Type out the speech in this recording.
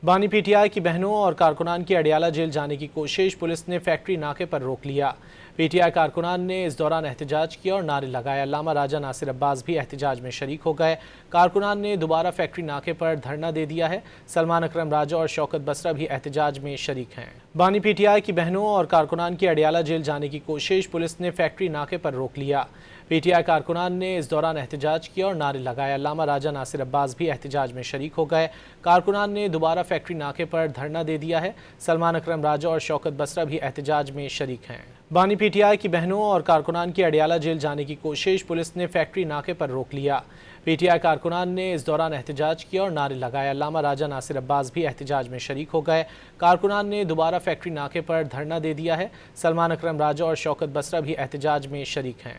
बानी पीटीआई की बहनों और कारकुनान की अडियाला जेल जाने की कोशिश, पुलिस ने फैक्ट्री नाके पर रोक लिया। पीटीआई कारकुनान ने इस दौरान एहतजाज किया और नारे लगाए। अल्लामा राजा नासिर अब्बास भी एहतजाज में शरीक हो गए। कारकुनान ने दोबारा फैक्ट्री नाके पर धरना दे दिया है। सलमान अकरम राजा और शौकत बसरा भी एहतजाज में शरीक हैं। बानी पीटीआई की बहनों और कारकुनान की अडियाला जेल जाने की कोशिश, पुलिस ने फैक्ट्री नाके पर रोक लिया। पीटीआई कारकुनान ने इस दौरान एहतजाज किया और नारे लगाए। अल्लामा राजा नासिर अब्बास भी एहतजाज में शरीक हो गए। कारकुनान ने दोबारा फैक्ट्री नाके पर धरना दे दिया है। सलमान अकरम राजा और शौकत बसरा भी एहतजाज में शरीक हैं। बानी पीटीआई की बहनों और कारकुनान की अडियाला जेल जाने की कोशिश, पुलिस ने फैक्ट्री नाके पर रोक लिया। पीटीआई कारकुनान ने इस दौरान एहतजाज किया और नारे लगाए। अल्लामा राजा नासिर अब्बास भी एहतजाज में शरीक हो गए। कारकुनान ने दोबारा फैक्ट्री नाके पर धरना दे दिया है। सलमान अकरम राजा और शौकत बसरा भी एहतजाज में शरीक हैं।